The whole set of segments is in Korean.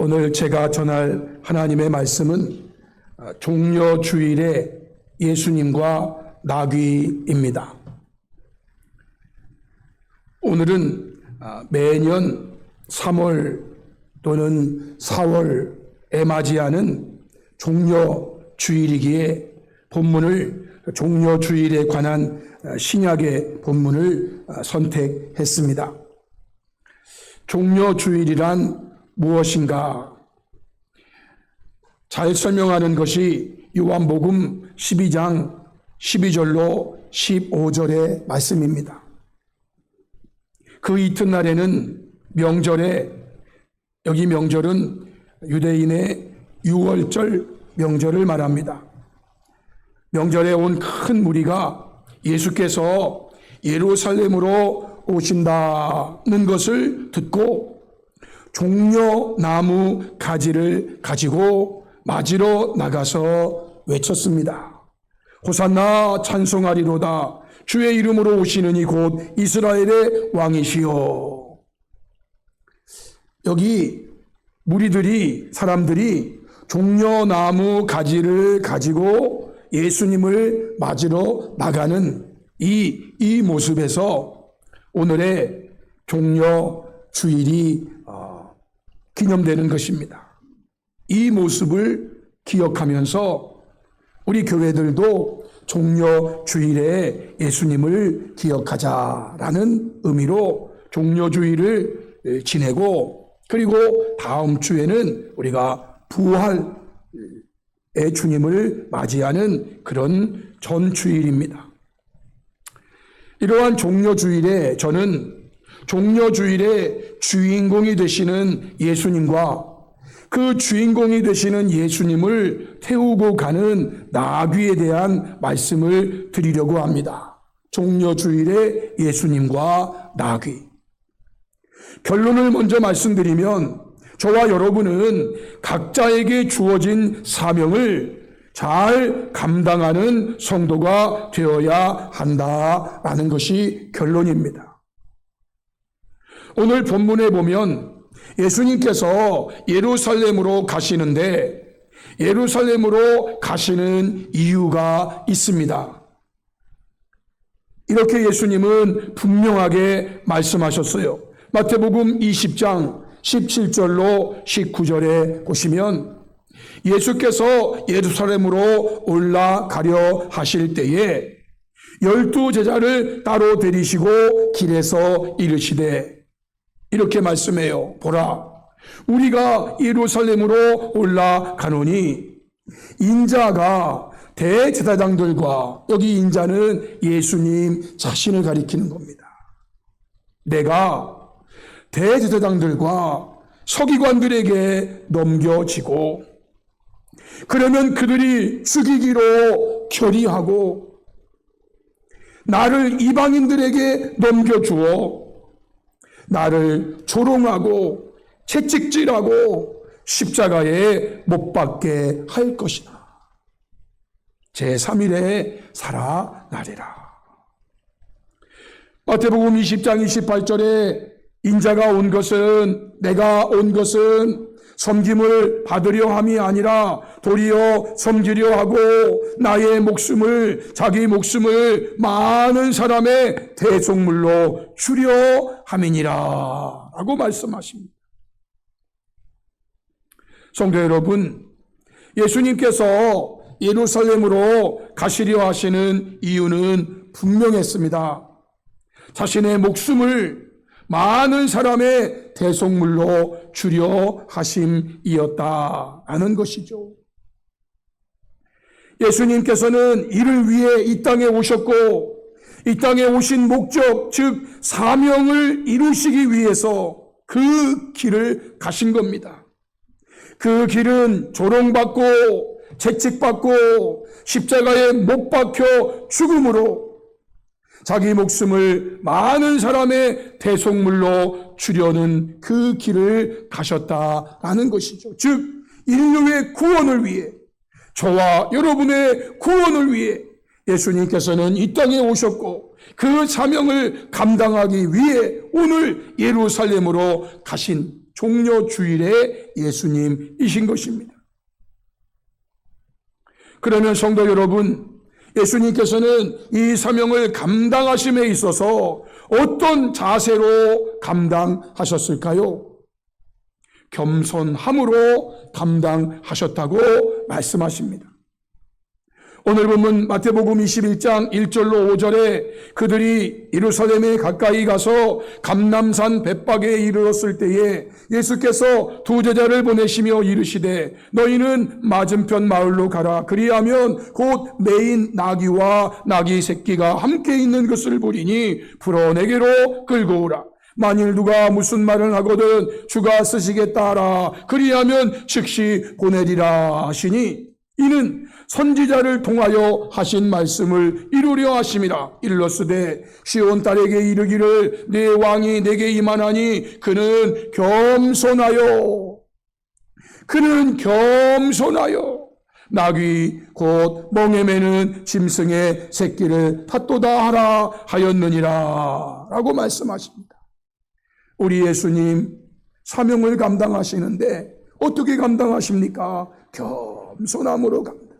오늘 제가 전할 하나님의 말씀은 종려주일의 예수님과 나귀입니다. 오늘은 매년 3월 또는 4월에 맞이하는 종려주일이기에 종려주일에 관한 신약의 본문을 선택했습니다. 종려주일이란 무엇인가? 잘 설명하는 것이 요한복음 12장 12절로 15절의 말씀입니다. 그 이튿날에는 여기 명절은 유대인의 유월절 명절을 말합니다. 명절에 온 큰 무리가 예수께서 예루살렘으로 오신다는 것을 듣고 종려나무 가지를 가지고 맞으러 나가서 외쳤습니다. 호산나 찬송하리로다. 주의 이름으로 오시는 이 곧 이스라엘의 왕이시여. 여기 사람들이 종려나무 가지를 가지고 예수님을 맞으러 나가는 이 모습에서 오늘의 종려주일이 기념되는 것입니다. 이 모습을 기억하면서 우리 교회들도 종려주일에 예수님을 기억하자라는 의미로 종려주일을 지내고, 그리고 다음 주에는 우리가 부활의 주님을 맞이하는 그런 전주일입니다. 이러한 종려주일에 저는 종려주일의 주인공이 되시는 예수님과 그 주인공이 되시는 예수님을 태우고 가는 나귀에 대한 말씀을 드리려고 합니다. 종려주일의 예수님과 나귀. 결론을 먼저 말씀드리면 저와 여러분은 각자에게 주어진 사명을 잘 감당하는 성도가 되어야 한다라는 것이 결론입니다. 오늘 본문에 보면 예수님께서 예루살렘으로 가시는데 예루살렘으로 가시는 이유가 있습니다. 이렇게 예수님은 분명하게 말씀하셨어요. 마태복음 20장 17절로 19절에 보시면 예수께서 예루살렘으로 올라가려 하실 때에 12 제자를 따로 데리시고 길에서 이르시되 이렇게 말씀해요. 보라, 우리가 예루살렘으로 올라가노니 인자가 대제사장들과, 여기 인자는 예수님 자신을 가리키는 겁니다. 내가 대제사장들과 서기관들에게 넘겨지고 그러면 그들이 죽이기로 결의하고 나를 이방인들에게 넘겨주어 나를 조롱하고 채찍질하고 십자가에 못 박게 할 것이다. 제3일에 살아나리라. 마태복음 20장 28절에 내가 온 것은 섬김을 받으려 함이 아니라 도리어 섬기려 하고 자기 목숨을 많은 사람의 대속물로 주려 함이니라 라고 말씀하십니다. 성도 여러분, 예수님께서 예루살렘으로 가시려 하시는 이유는 분명했습니다. 자신의 목숨을 많은 사람의 대속물로 주려 하심이었다라는 것이죠. 예수님께서는 이를 위해 이 땅에 오셨고 이 땅에 오신 목적, 즉 사명을 이루시기 위해서 그 길을 가신 겁니다. 그 길은 조롱받고 채찍받고 십자가에 못 박혀 죽음으로 자기 목숨을 많은 사람의 대속물로 주려는 그 길을 가셨다라는 것이죠. 즉 인류의 구원을 위해, 저와 여러분의 구원을 위해 예수님께서는 이 땅에 오셨고 그 사명을 감당하기 위해 오늘 예루살렘으로 가신 종려 주일의 예수님이신 것입니다. 그러면 성도 여러분, 예수님께서는 이 사명을 감당하심에 있어서 어떤 자세로 감당하셨을까요? 겸손함으로 감당하셨다고 말씀하십니다. 오늘 보면 마태복음 21장 1절로 5절에 그들이 예루살렘에 가까이 가서 감람산 벳박에 이르렀을 때에 예수께서 두 제자를 보내시며 이르시되 너희는 맞은편 마을로 가라. 그리하면 곧 매인 나귀와 나귀 새끼가 함께 있는 것을 보리니 풀어 내게로 끌고 오라. 만일 누가 무슨 말을 하거든 주가 쓰시겠다 하라. 그리하면 즉시 보내리라 하시니 이는 선지자를 통하여 하신 말씀을 이루려 하심이라. 일러스되 시온 딸에게 이르기를 내 왕이 내게 임하나니 그는 겸손하여 나귀 곧 멍에 매는 짐승의 새끼를 탓도다 하라 하였느니라 라고 말씀하십니다. 우리 예수님 사명을 감당하시는데 어떻게 감당하십니까? 겸손함으로 감당.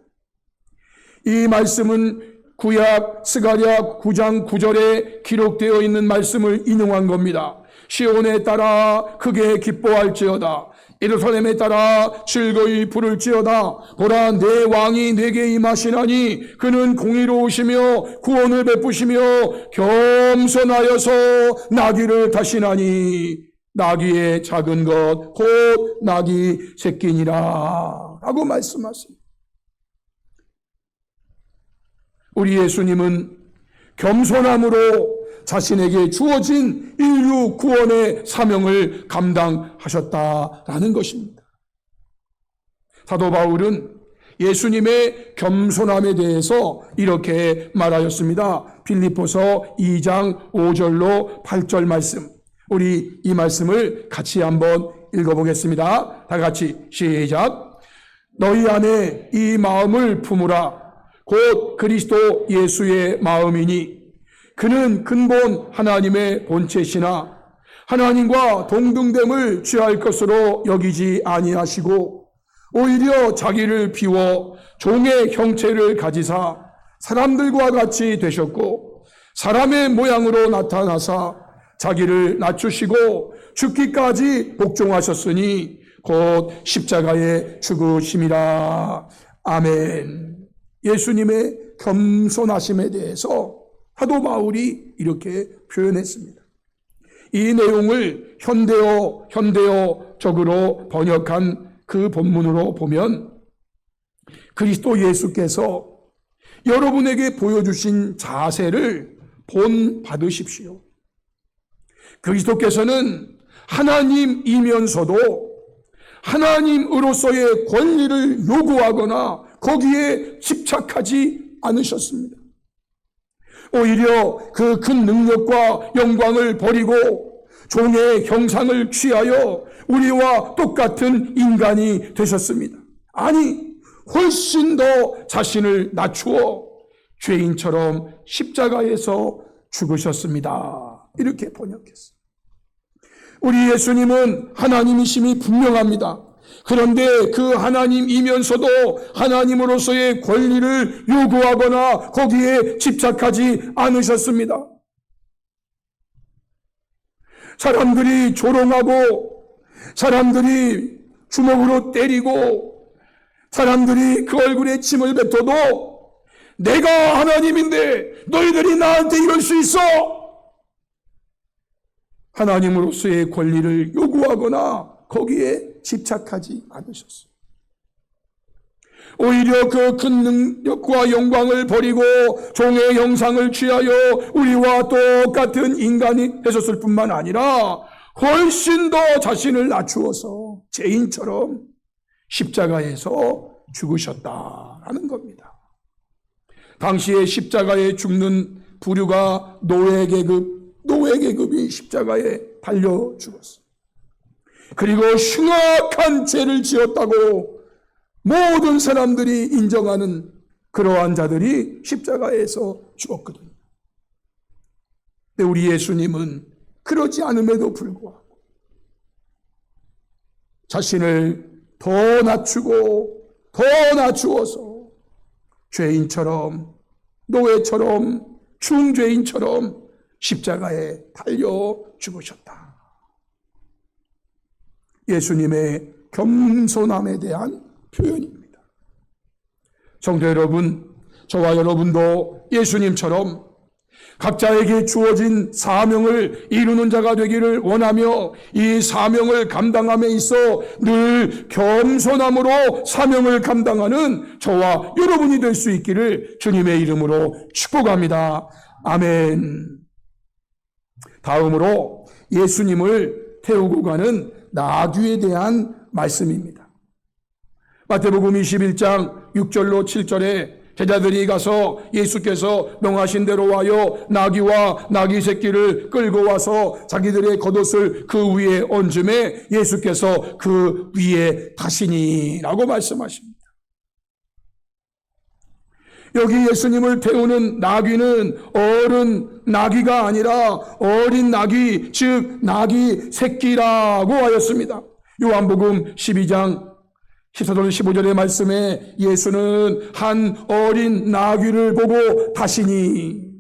이 말씀은 구약 스가랴 9장 9절에 기록되어 있는 말씀을 인용한 겁니다. 시온에 따라 크게 기뻐할지어다. 예루살렘에 따라 즐거이 부를지어다. 보라, 내 왕이 내게 임하시나니 그는 공의로우시며 구원을 베푸시며 겸손하여서 나귀를 타시나니 나귀의 작은 것 곧 나귀 새끼니라 라고 말씀하십니다. 우리 예수님은 겸손함으로 자신에게 주어진 인류 구원의 사명을 감당하셨다라는 것입니다. 사도 바울은 예수님의 겸손함에 대해서 이렇게 말하였습니다. 빌립보서 2장 5절로 8절 말씀. 우리 이 말씀을 같이 한번 읽어보겠습니다. 다 같이 시작. 너희 안에 이 마음을 품으라. 곧 그리스도 예수의 마음이니 그는 근본 하나님의 본체시나 하나님과 동등됨을 취할 것으로 여기지 아니하시고 오히려 자기를 비워 종의 형체를 가지사 사람들과 같이 되셨고 사람의 모양으로 나타나사 자기를 낮추시고 죽기까지 복종하셨으니 곧 십자가에 죽으심이라. 아멘. 예수님의 겸손하심에 대해서 사도 바울이 이렇게 표현했습니다. 이 내용을 현대어적으로 번역한 그 본문으로 보면 그리스도 예수께서 여러분에게 보여주신 자세를 본받으십시오. 그리스도께서는 하나님이면서도 하나님으로서의 권리를 요구하거나 거기에 집착하지 않으셨습니다. 오히려 그 큰 능력과 영광을 버리고 종의 형상을 취하여 우리와 똑같은 인간이 되셨습니다. 아니, 훨씬 더 자신을 낮추어 죄인처럼 십자가에서 죽으셨습니다. 이렇게 번역했어요. 우리 예수님은 하나님이심이 분명합니다. 그런데 그 하나님이면서도 하나님으로서의 권리를 요구하거나 거기에 집착하지 않으셨습니다. 사람들이 조롱하고 사람들이 주먹으로 때리고 사람들이 그 얼굴에 침을 뱉어도 내가 하나님인데 너희들이 나한테 이럴 수 있어? 하나님으로서의 권리를 요구하거나 거기에 집착하지 않으셨어요. 오히려 그 큰 능력과 영광을 버리고 종의 형상을 취하여 우리와 똑같은 인간이 되셨을 뿐만 아니라 훨씬 더 자신을 낮추어서 죄인처럼 십자가에서 죽으셨다라는 겁니다. 당시에 십자가에 죽는 부류가 노예계급이 십자가에 달려 죽었어요. 그리고 흉악한 죄를 지었다고 모든 사람들이 인정하는 그러한 자들이 십자가에서 죽었거든요. 근데 우리 예수님은 그러지 않음에도 불구하고 자신을 더 낮추고 더 낮추어서 죄인처럼, 노예처럼, 중죄인처럼 십자가에 달려 죽으셨다. 예수님의 겸손함에 대한 표현입니다. 성도 여러분, 저와 여러분도 예수님처럼 각자에게 주어진 사명을 이루는 자가 되기를 원하며 이 사명을 감당함에 있어 늘 겸손함으로 사명을 감당하는 저와 여러분이 될 수 있기를 주님의 이름으로 축복합니다. 아멘. 다음으로 예수님을 태우고 가는 나귀에 대한 말씀입니다. 마태복음 21장 6절로 7절에 제자들이 가서 예수께서 명하신 대로 와여 나귀와 나귀 새끼를 끌고 와서 자기들의 겉옷을 그 위에 얹음에 예수께서 그 위에 타시니라고 말씀하십니다. 여기 예수님을 태우는 나귀는 어른 나귀가 아니라 어린 나귀, 즉 나귀 새끼라고 하였습니다. 요한복음 12장 14절 15절의 말씀에 예수는 한 어린 나귀를 보고 타시니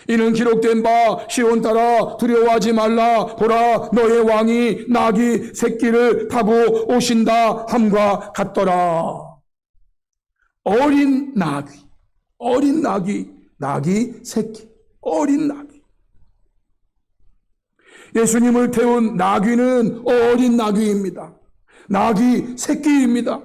이는 기록된 바 시온 따라 두려워하지 말라 보라 너의 왕이 나귀 새끼를 타고 오신다 함과 같더라. 어린 나귀, 나귀 새끼, 어린 나귀. 예수님을 태운 나귀는 어린 나귀입니다. 나귀 새끼입니다.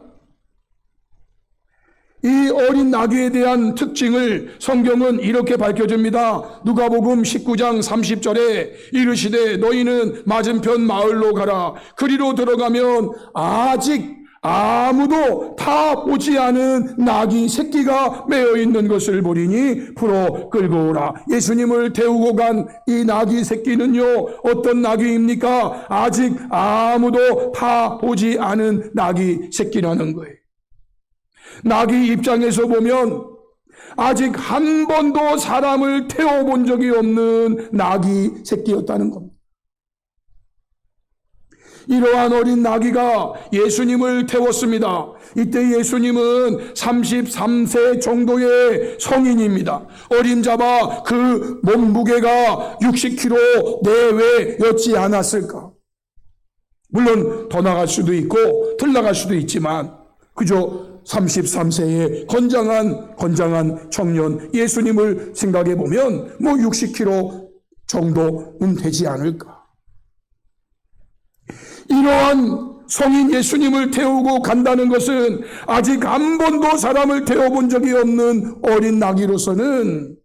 이 어린 나귀에 대한 특징을 성경은 이렇게 밝혀줍니다. 누가복음 19장 30절에 이르시되 너희는 맞은편 마을로 가라. 그리로 들어가면 아직 아무도 다 보지 않은 나귀 새끼가 매어 있는 것을 보리니 풀어 끌고 오라. 예수님을 태우고 간 이 나귀 새끼는요, 어떤 나귀입니까? 아직 아무도 다 보지 않은 나귀 새끼라는 거예요. 나귀 입장에서 보면 아직 한 번도 사람을 태워본 적이 없는 나귀 새끼였다는 겁니다. 이러한 어린 나귀가 예수님을 태웠습니다. 이때 예수님은 33세 정도의 성인입니다. 어림잡아 그 몸무게가 60kg 내외였지 않았을까? 물론 더 나갈 수도 있고 덜 나갈 수도 있지만 그저 33세의 건장한 청년 예수님을 생각해 보면 뭐 60kg 정도는 되지 않을까? 이러한 성인 예수님을 태우고 간다는 것은 아직 한 번도 사람을 태워본 적이 없는 어린 나귀로서는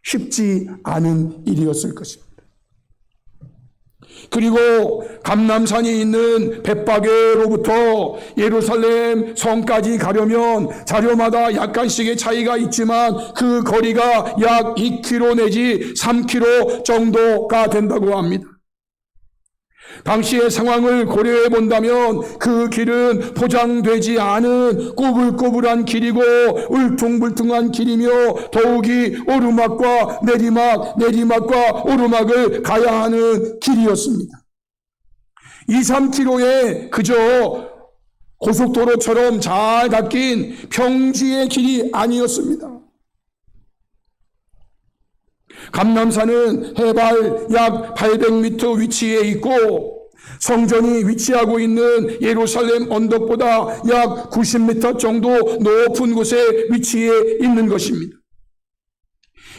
쉽지 않은 일이었을 것입니다. 그리고 감람산이 있는 벳바게로부터 예루살렘 성까지 가려면 자료마다 약간씩의 차이가 있지만 그 거리가 약 2km 내지 3km 정도가 된다고 합니다. 당시의 상황을 고려해 본다면 그 길은 포장되지 않은 꼬불꼬불한 길이고 울퉁불퉁한 길이며 더욱이 오르막과 내리막과 오르막을 가야 하는 길이었습니다. 2, 3km에 그저 고속도로처럼 잘 닦인 평지의 길이 아니었습니다. 감람산은 해발 약 800m 위치에 있고 성전이 위치하고 있는 예루살렘 언덕보다 약 90m 정도 높은 곳에 위치해 있는 것입니다.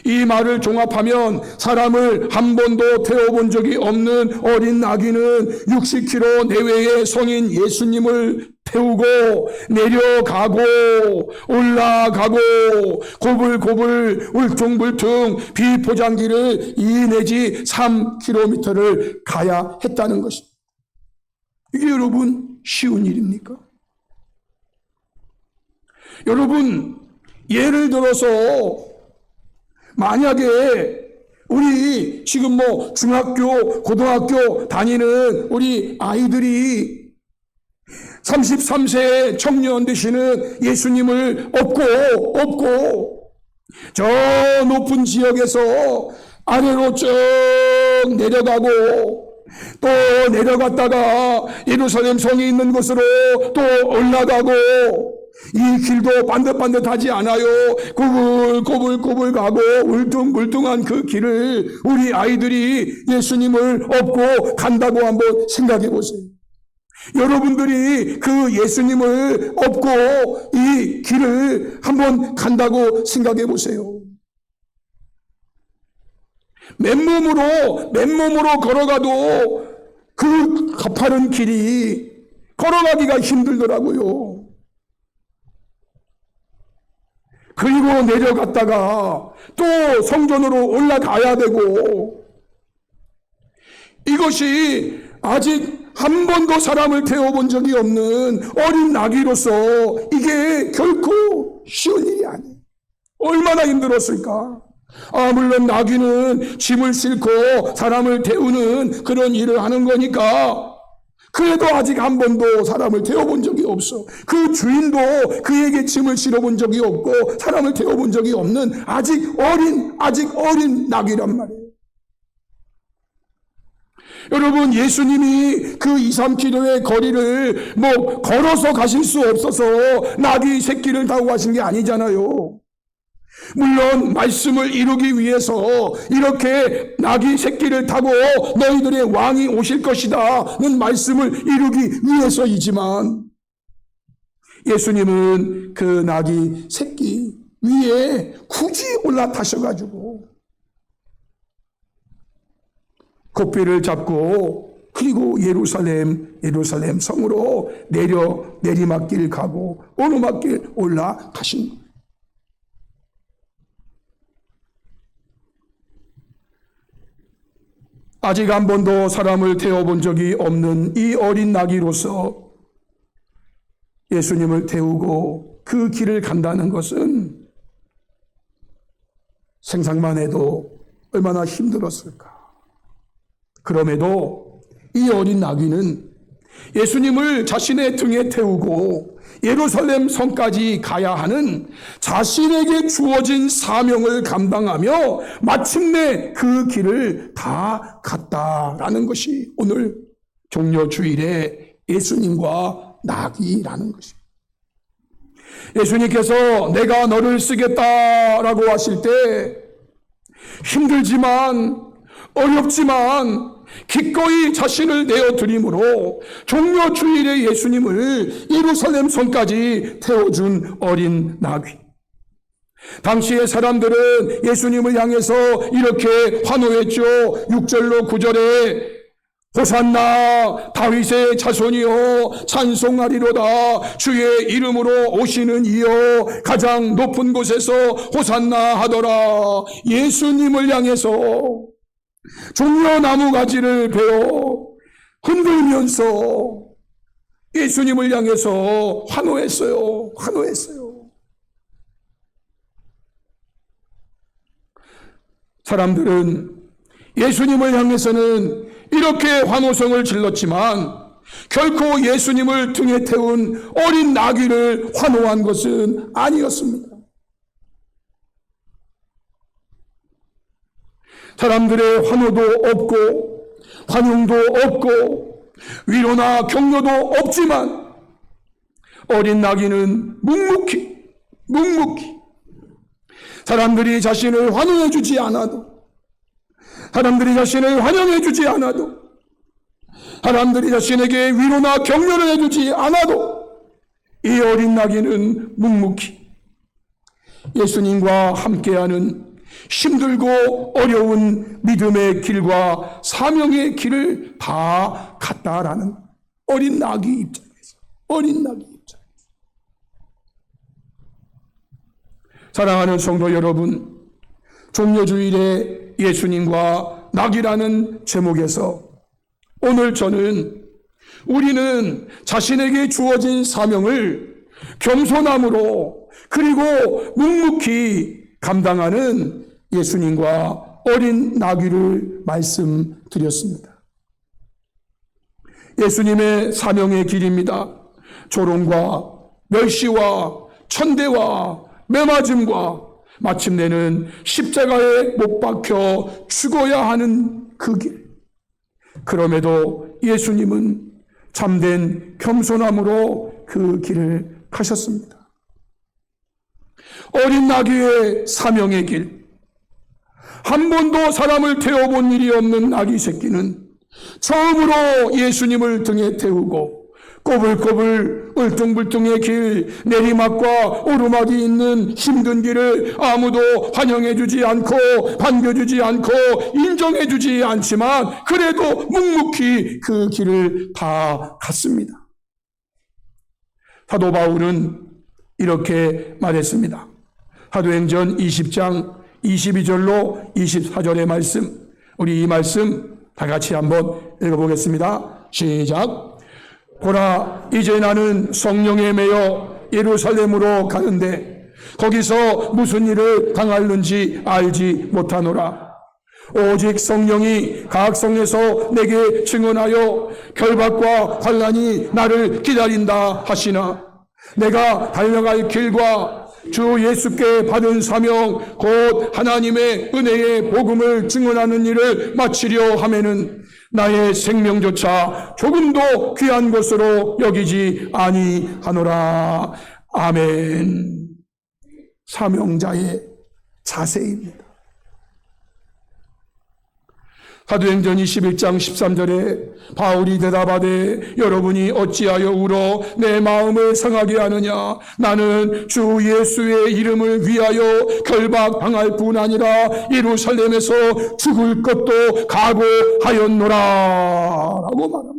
이 말을 종합하면 사람을 한 번도 태워본 적이 없는 어린 나귀는 60km 내외의 성인 예수님을 태우고 내려가고 올라가고 고불고불 울퉁불퉁 비포장길을 2 내지 3km를 가야 했다는 것입니다. 이게 여러분 쉬운 일입니까? 여러분 예를 들어서 만약에 우리 지금 뭐 중학교, 고등학교 다니는 우리 아이들이 33세 청년 되시는 예수님을 업고 저 높은 지역에서 아래로 쭉 내려가고 또 내려갔다가 예루살렘 성이 있는 곳으로 또 올라가고, 이 길도 반듯반듯하지 않아요. 꼬불꼬불 가고 울퉁불퉁한 그 길을 우리 아이들이 예수님을 업고 간다고 한번 생각해 보세요. 여러분들이 그 예수님을 업고 이 길을 한번 간다고 생각해 보세요. 맨몸으로 걸어가도 그 가파른 길이 걸어가기가 힘들더라고요. 그리고 내려갔다가 또 성전으로 올라가야 되고, 이것이 아직 한 번도 사람을 태워본 적이 없는 어린 나귀로서 이게 결코 쉬운 일이 아니에요. 얼마나 힘들었을까? 물론 나귀는 짐을 싣고 사람을 태우는 그런 일을 하는 거니까, 그래도 아직 한 번도 사람을 태워본 적이 없어. 그 주인도 그에게 짐을 실어본 적이 없고 사람을 태워본 적이 없는 아직 어린 나귀란 말이에요. 여러분, 예수님이 그 2, 3km의 거리를 걸어서 가실 수 없어서 나귀 새끼를 타고 가신 게 아니잖아요. 물론 말씀을 이루기 위해서 이렇게 나귀 새끼를 타고 너희들의 왕이 오실 것이다는 말씀을 이루기 위해서이지만, 예수님은 그 나귀 새끼 위에 굳이 올라타셔가지고 고삐를 잡고, 그리고 예루살렘 성으로 내리막길 가고 오르막길 올라가신 거예요. 아직 한 번도 사람을 태워본 적이 없는 이 어린 나귀로서 예수님을 태우고 그 길을 간다는 것은 생각만 해도 얼마나 힘들었을까. 그럼에도 이 어린 나귀는 예수님을 자신의 등에 태우고 예루살렘 성까지 가야 하는 자신에게 주어진 사명을 감당하며 마침내 그 길을 다 갔다라는 것이 오늘 종려주일의 예수님과 나귀라는 것입니다. 예수님께서 내가 너를 쓰겠다라고 하실 때 힘들지만 어렵지만 기꺼이 자신을 내어드림으로 종려주일에 예수님을 예루살렘 성까지 태워준 어린 나귀. 당시의 사람들은 예수님을 향해서 이렇게 환호했죠. 6절로 9절에 호산나 다윗의 자손이여 찬송하리로다. 주의 이름으로 오시는 이여 가장 높은 곳에서 호산나 하더라. 예수님을 향해서 종려나무 가지를 베어 흔들면서 예수님을 향해서 환호했어요. 사람들은 예수님을 향해서는 이렇게 환호성을 질렀지만 결코 예수님을 등에 태운 어린 나귀를 환호한 것은 아니었습니다. 사람들의 환호도 없고 환영도 없고 위로나 격려도 없지만 어린 나귀는 묵묵히 사람들이 자신을 환호해 주지 않아도, 사람들이 자신을 환영해 주지 않아도, 사람들이 자신에게 위로나 격려를 해주지 않아도 이 어린 나귀는 묵묵히 예수님과 함께하는 힘들고 어려운 믿음의 길과 사명의 길을 다 갔다라는 어린 나귀 입장에서. 사랑하는 성도 여러분, 종려주일에 예수님과 나귀라는 제목에서 오늘 저는 우리는 자신에게 주어진 사명을 겸손함으로 그리고 묵묵히 감당하는 예수님과 어린 나귀를 말씀드렸습니다. 예수님의 사명의 길입니다. 조롱과 멸시와 천대와 매맞음과 마침내는 십자가에 못 박혀 죽어야 하는 그 길. 그럼에도 예수님은 참된 겸손함으로 그 길을 가셨습니다. 어린 나귀의 사명의 길, 한 번도 사람을 태워본 일이 없는 나귀 새끼는 처음으로 예수님을 등에 태우고 꼬불꼬불 울퉁불퉁의 길, 내리막과 오르막이 있는 힘든 길을 아무도 환영해주지 않고 반겨주지 않고 인정해주지 않지만 그래도 묵묵히 그 길을 다 갔습니다. 사도 바울은 이렇게 말했습니다. 사도행전 20장 22절로 24절의 말씀, 우리 이 말씀 다 같이 한번 읽어보겠습니다. 시작. 보라, 이제 나는 성령에 매여 예루살렘으로 가는데 거기서 무슨 일을 당할는지 알지 못하노라. 오직 성령이 각 성에서 내게 증언하여 결박과 환난이 나를 기다린다 하시나 내가 달려갈 길과 주 예수께 받은 사명 곧 하나님의 은혜의 복음을 증언하는 일을 마치려 하면은 나의 생명조차 조금도 귀한 것으로 여기지 아니하노라. 아멘. 사명자의 자세입니다. 사도행전 21장 13절에 바울이 대답하되 여러분이 어찌하여 울어 내 마음을 상하게 하느냐. 나는 주 예수의 이름을 위하여 결박당할 뿐 아니라 예루살렘에서 죽을 것도 각오하였노라 라고 말합니다.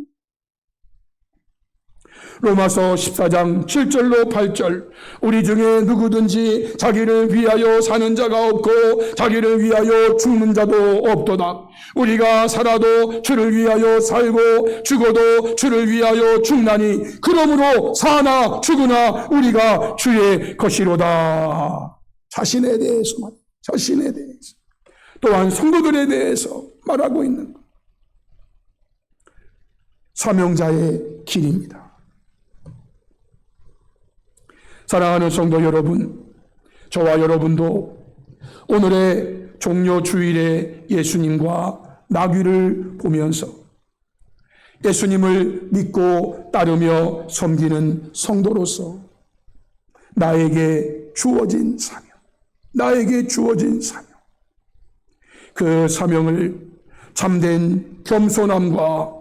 로마서 14장 7절로 8절 우리 중에 누구든지 자기를 위하여 사는 자가 없고 자기를 위하여 죽는 자도 없도다. 우리가 살아도 주를 위하여 살고 죽어도 주를 위하여 죽나니 그러므로 사나 죽으나 우리가 주의 것이로다. 자신에 대해서 또한 성도들에 대해서 말하고 있는 것. 사명자의 길입니다. 사랑하는 성도 여러분, 저와 여러분도 오늘의 종려 주일에 예수님과 나귀를 보면서 예수님을 믿고 따르며 섬기는 성도로서 나에게 주어진 사명, 그 사명을 참된 겸손함과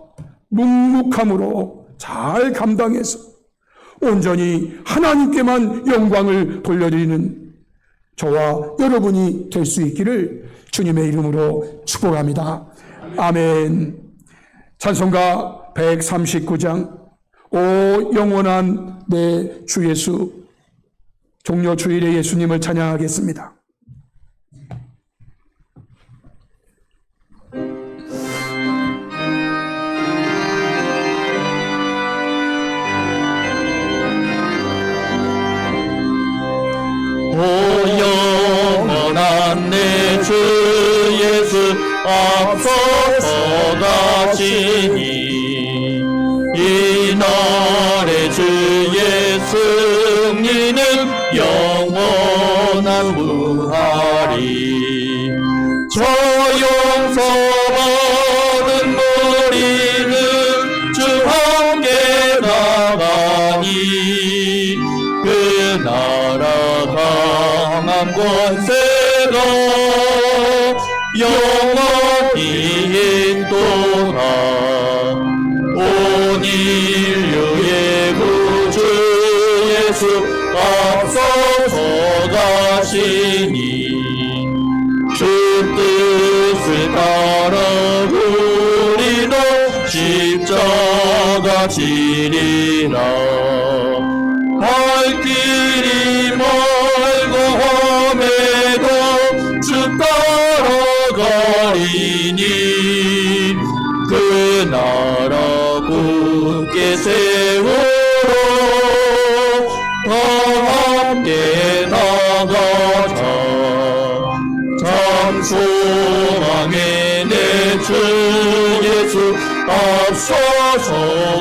묵묵함으로 잘 감당해서 온전히 하나님께만 영광을 돌려드리는 저와 여러분이 될 수 있기를 주님의 이름으로 축복합니다. 아멘. 찬송가 139장 오 영원한 내 주 예수, 종려 주일에 예수님을 찬양하겠습니다. 오 영원한 내 주 예수 앞서서 가시니 이날의 주의 승리는 영원한 무하리. 저 용서받은 우리는 주 함께 나가니 그 나라 강한 권세가 영원히 있도다. 온 인류의 구주 예수 앞서서 가시니 주 뜻을 따라 우리도 십자가 지리라. 갈 길이 멀고 험해도 주 따라가리니 그 나라 굳게 세우러 다 함께 나가자. 참 소망의 내 주 예수 앞서서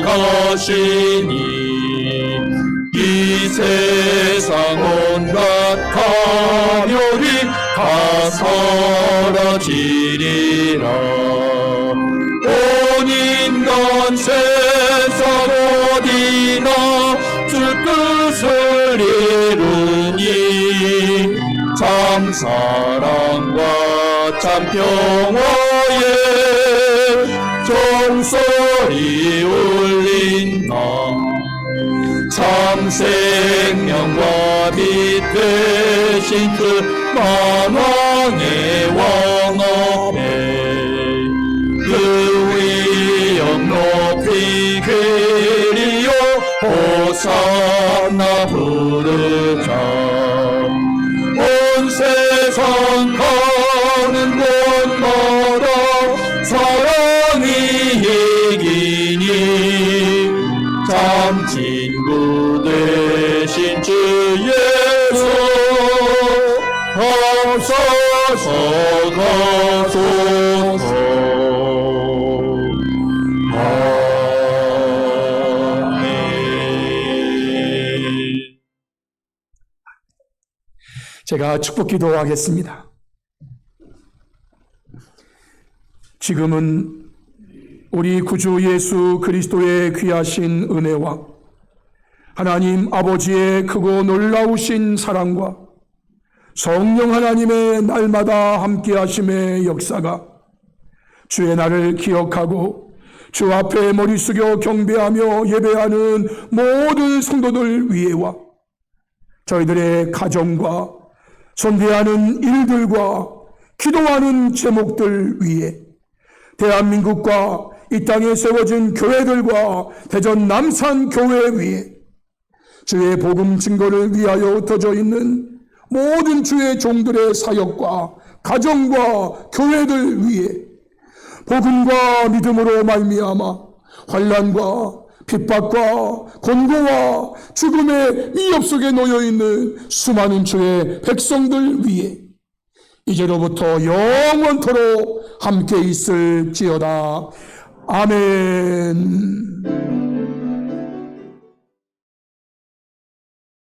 가시니 이 세상 온갖 가멸이 다 사라지리라. 온 온 인간 세상 어디나 주 뜻을 이루니 참 사랑과 참 평화에 종소리 울린다. 참 생명과 빛 되신 그 만왕의 왕 앞에 그 위엄 높이 그리요 호산나 부르자. 온 세상 가는 곳마다 사랑이 이기니 참 친구 되신 주 예수 앞서서 가소서. 아멘. 제가 축복 기도하겠습니다. 지금은 우리 구주 예수 그리스도의 귀하신 은혜와 하나님 아버지의 크고 놀라우신 사랑과 성령 하나님의 날마다 함께하심의 역사가 주의 날을 기억하고 주 앞에 머리 숙여 경배하며 예배하는 모든 성도들 위에와 저희들의 가정과 선대하는 일들과 기도하는 제목들 위에 대한민국과 이 땅에 세워진 교회들과 대전 남산 교회 위에 주의 복음 증거를 위하여 흩어져 있는 모든 주의 종들의 사역과 가정과 교회들 위에 복음과 믿음으로 말미암아 환난과 핍박과 곤고와 죽음의 위협 속에 놓여있는 수많은 주의 백성들 위에 이제로부터 영원토록 함께 있을지어다. 아멘.